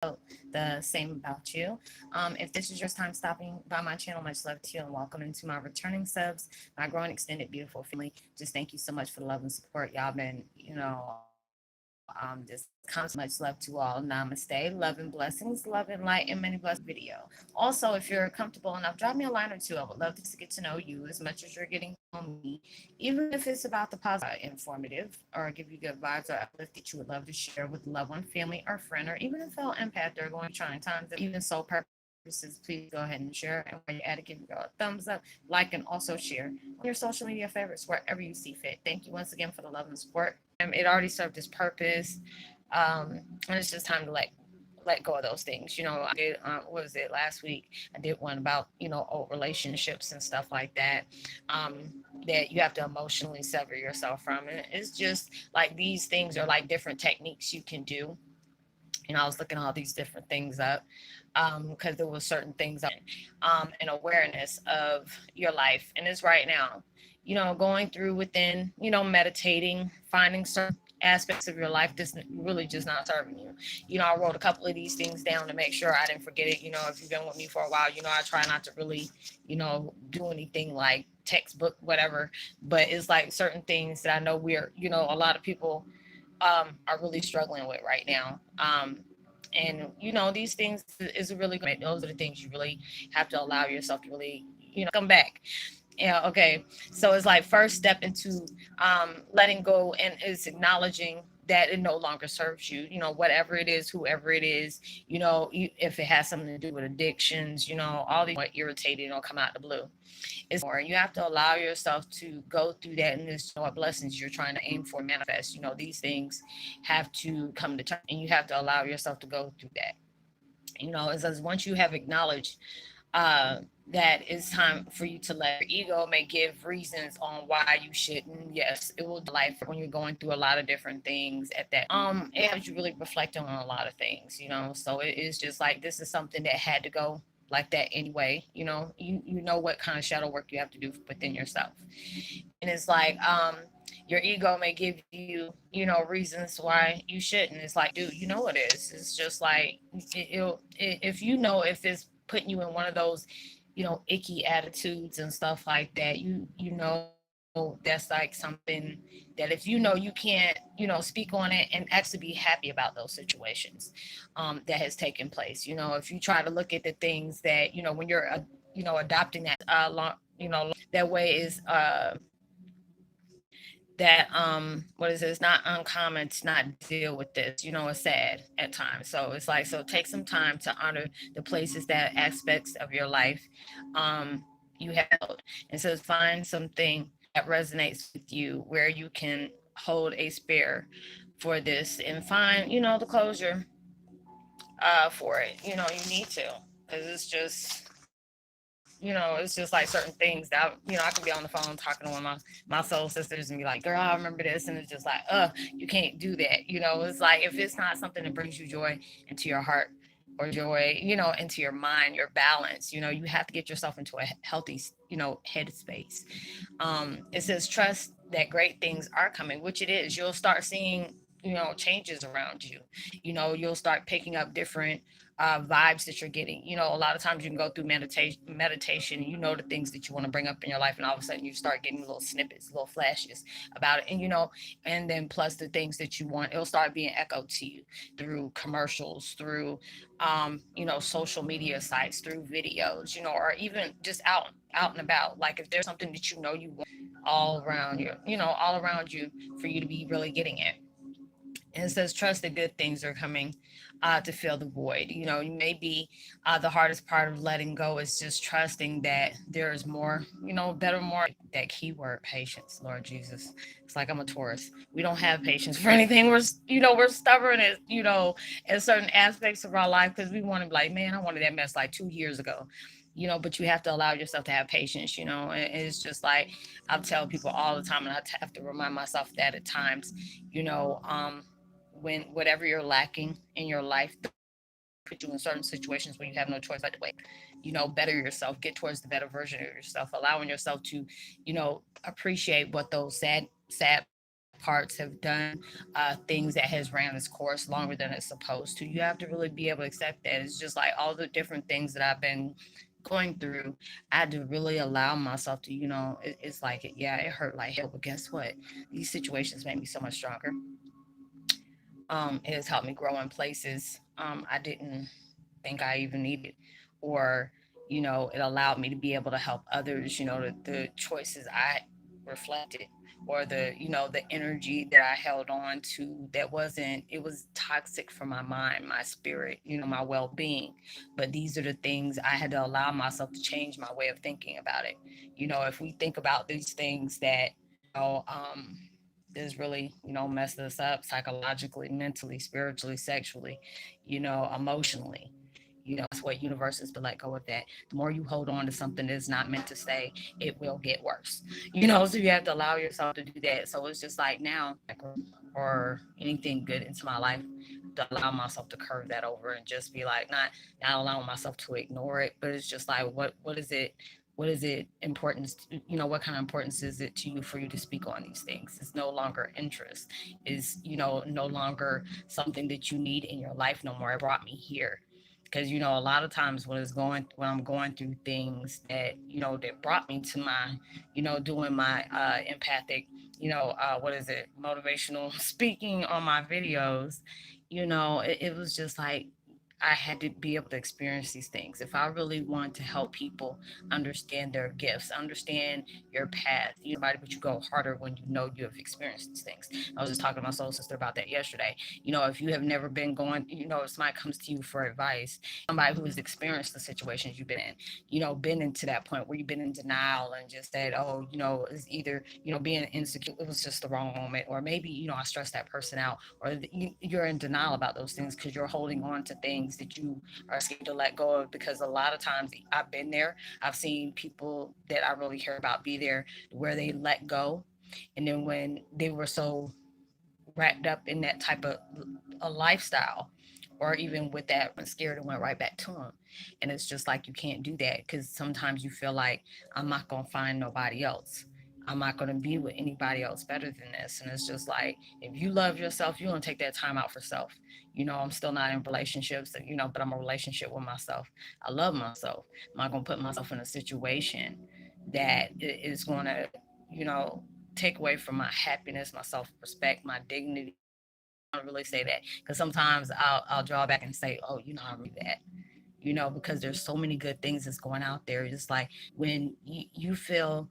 the same about you. If this is your first time stopping by my channel, much love to you and welcome into my returning subs, my growing extended beautiful family. Just thank you so much for the love and support. Y'all been, just constant. Much love to all. Namaste. Love and blessings. Love and light and many blessings video. Also, if you're comfortable enough, drop me a line or two. I would love to get to know you as much as you're getting to know me. Even if it's about the positive, informative, or give you good vibes or uplift that you would love to share with a loved one, family, or friend, or even a fellow empath that are going through trying times, even soul purposes, please go ahead and share. And while you're at it, give me a thumbs up, like, and also share on your social media favorites wherever you see fit. Thank you once again for the love and support. It already served its purpose, and it's just time to let go of those things. I did, what was it, last week? I did one about, old relationships and stuff like that, that you have to emotionally sever yourself from. And it's just like these things are like different techniques you can do. I was looking all these different things up, because there was certain things, an awareness of your life. And it's right now, going through within, meditating, finding certain aspects of your life that's really just not serving you. I wrote a couple of these things down to make sure I didn't forget it. If you've been with me for a while, I try not to really, do anything like textbook, whatever. But it's like certain things that I know a lot of people are really struggling with right now. And these things is really good. Those are the things you really have to allow yourself to really, come back. Yeah, okay. So it's like first step into letting go, and is acknowledging that it no longer serves you, whatever it is, whoever it is, if it has something to do with addictions, all these what irritated or come out the blue. It's more. You have to allow yourself to go through that, and this what blessings you're trying to aim for, manifest. These things have to come to term, and you have to allow yourself to go through that. It says once you have acknowledged uh, that it's time for you to let your ego may give reasons on why you shouldn't. Yes, it will life when you're going through a lot of different things at that. It has you really reflecting on a lot of things. So it is just like this is something that had to go like that anyway. You know what kind of shadow work you have to do within yourself. And it's like your ego may give you reasons why you shouldn't. It's like, dude, what it is. It's just like if if it's putting you in one of those icky attitudes and stuff like that, that's like something that if you can't speak on it and actually be happy about those situations that has taken place. If you try to look at the things that when you're adopting that that way is that what is it? It's not uncommon to not deal with this. It's sad at times. So it's like, so take some time to honor the places, that aspects of your life you held. And so find something that resonates with you where you can hold a spare for this, and find the closure for it. You need to, because it's just like certain things that I can be on the phone talking to one of my soul sisters and be like, girl, I remember this. And it's just like, you can't do that. It's like, if it's not something that brings you joy into your heart, or joy, into your mind, your balance, you have to get yourself into a healthy, headspace. It says, trust that great things are coming, which it is. You'll start seeing, changes around you. You'll start picking up different vibes that you're getting. A lot of times you can go through meditation, and the things that you want to bring up in your life, and all of a sudden you start getting little snippets, little flashes about it. And and then plus the things that you want, it'll start being echoed to you through commercials, through social media sites, through videos, or even just out and about. Like if there's something that you want all around you, all around you, for you to be really getting it. And it says, trust that good things are coming to fill the void. Maybe the hardest part of letting go is just trusting that there is more, better, more. That keyword, patience, Lord Jesus. It's like I'm a Taurus. We don't have patience for anything. We're stubborn at, in certain aspects of our life, because we want to be like, man, I wanted that mess like 2 years ago. But you have to allow yourself to have patience. And it's just like I tell people all the time, and I have to remind myself that at times, when whatever you're lacking in your life put you in certain situations where you have no choice but to wait, better yourself, get towards the better version of yourself, allowing yourself to appreciate what those sad parts are, parts have done things that has ran its course longer than it's supposed to. You have to really be able to accept that. It's just like all the different things that I've been going through. I had to really allow myself to, it's like, yeah, it hurt like hell, but guess what? These situations made me so much stronger. It has helped me grow in places I didn't think I even needed, or it allowed me to be able to help others. The choices I reflected, or the energy that I held on to that wasn't, it was toxic for my mind, my spirit, my well-being. But these are the things I had to allow myself to change my way of thinking about it. If we think about these things that is really, messed us up psychologically, mentally, spiritually, sexually, emotionally. That's what universes, but let go of that. The more you hold on to something that's not meant to stay, it will get worse. So you have to allow yourself to do that. So it's just like now, or anything good into my life, to allow myself to curve that over and just be like, not allowing myself to ignore it, but it's just like, what is it? What is it importance? What kind of importance is it to you for you to speak on these things? It's no longer interest. Is no longer something that you need in your life no more. It brought me here, because a lot of times when I'm going through things that that brought me to my doing my empathic, what is it, motivational speaking on my videos. It was just like I had to be able to experience these things. If I really want to help people understand their gifts, understand your path, but you go harder when you know you have experienced these things. I was just talking to my soul sister about that yesterday. If you have never been going, if somebody comes to you for advice, somebody who has experienced the situations you've been in, been into that point where you've been in denial and just said, oh, it's either, being insecure, it was just the wrong moment, or maybe, I stressed that person out, or you're in denial about those things because you're holding on to things that you are scared to let go of. Because a lot of times I've been there, I've seen people that I really care about be there where they let go. And then when they were so wrapped up in that type of a lifestyle, or even with that, when scared, and went right back to them. And it's just like, you can't do that, because sometimes you feel like, I'm not going to find nobody else. I'm not going to be with anybody else better than this. And it's just like, if you love yourself, you're going to take that time out for self. I'm still not in relationships, but I'm a relationship with myself. I love myself. I'm not going to put myself in a situation that is going to, you know, take away from my happiness, my self respect, my dignity. I don't really say that, because sometimes I'll draw back and say, oh, I read that, because there's so many good things that's going out there. It's like, when you feel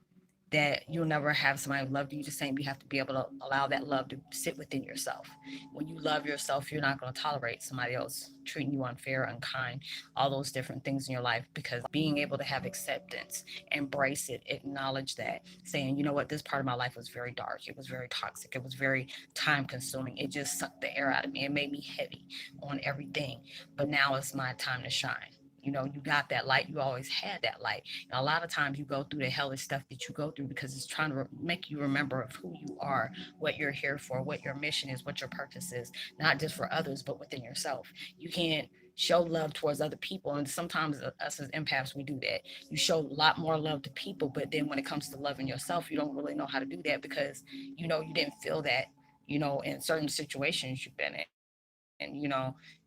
that you'll never have somebody love you the same, you have to be able to allow that love to sit within yourself. When you love yourself, you're not going to tolerate somebody else treating you unfair, unkind, all those different things in your life. Because being able to have acceptance, embrace it, acknowledge that, saying, what, this part of my life was very dark, it was very toxic, it was very time consuming, it just sucked the air out of me, it made me heavy on everything, but now it's my time to shine. You got that light. You always had that light. And a lot of times you go through the hellish stuff that you go through because it's trying to make you remember of who you are, what you're here for, what your mission is, what your purpose is, not just for others, but within yourself. You can't show love towards other people. And sometimes us as empaths, we do that. You show a lot more love to people, but then when it comes to loving yourself, you don't really know how to do that, because, you didn't feel that, in certain situations you've been in.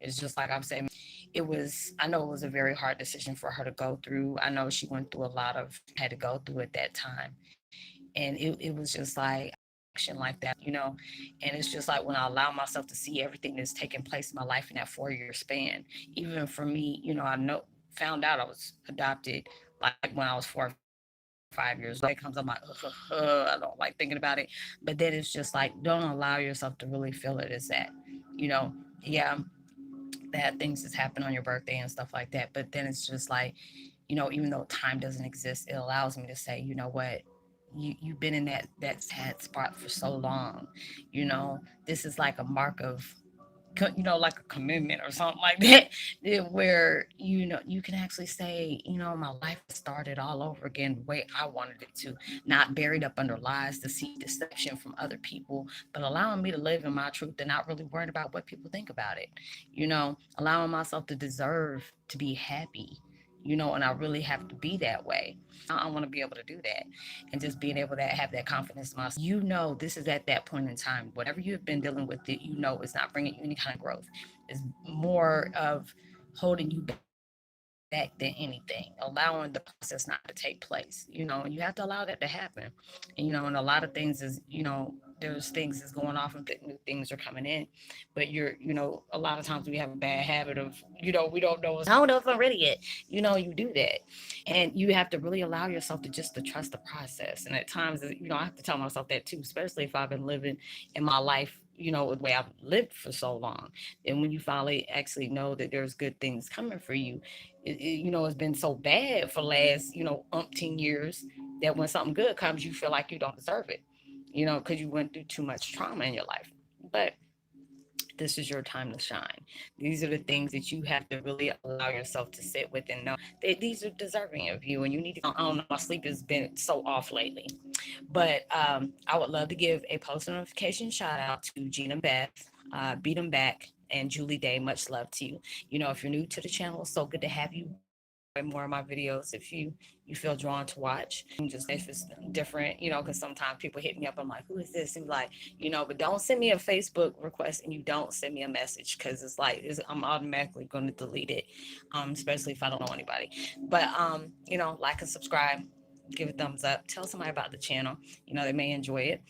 It's just like I'm saying, I know it was a very hard decision for her to go through. I know she went through a lot of, had to go through at that time. And it was just like action like that, and it's just like, when I allow myself to see everything that's taking place in my life in that 4 year span. Even for me, I know, found out I was adopted like when I was 4 or 5 years old. That comes, I'm like, I don't like thinking about it. But then it's just like, don't allow yourself to really feel it as that, yeah, bad things has happened on your birthday and stuff like that. But then it's just like, even though time doesn't exist, it allows me to say, what, you've been in that sad spot for so long. This is like a mark of, like a commitment or something like that, where, you can actually say, my life has started all over again the way I wanted it to, not buried up under lies, deceit, deception from other people, but allowing me to live in my truth and not really worried about what people think about it. Allowing myself to deserve to be happy, and I really have to be that way. I want to be able to do that, and just being able to have that confidence in myself. This is at that point in time, whatever you have been dealing with, that it's not bringing you any kind of growth. It's more of holding you back than anything, allowing the process not to take place, and you have to allow that to happen. And a lot of things is, there's things is going off and new things are coming in, but a lot of times we have a bad habit of, we don't know, I don't know if I'm ready yet. You do that, and you have to really allow yourself to trust the process. And at times, I have to tell myself that too, especially if I've been living in my life, the way I've lived for so long. And when you finally actually know that there's good things coming for you, it's been so bad for the last, umpteen years, that when something good comes, you feel like you don't deserve it, because you went through too much trauma in your life. But this is your time to shine. These are the things that you have to really allow yourself to sit with and know that these are deserving of you. And you need to, I don't know, my sleep has been so off lately. But I would love to give a post notification shout out to Gina Beth, Beat 'em Back, and Julie Day. Much love to you. If you're new to the channel, it's so good to have you enjoy more of my videos. If you feel drawn to watch, just if it's different, because sometimes people hit me up, I'm like, who is this? And like, but don't send me a Facebook request, and you don't send me a message, because I'm automatically going to delete it, especially if I don't know anybody. But like and subscribe, give a thumbs up, tell somebody about the channel. They may enjoy it.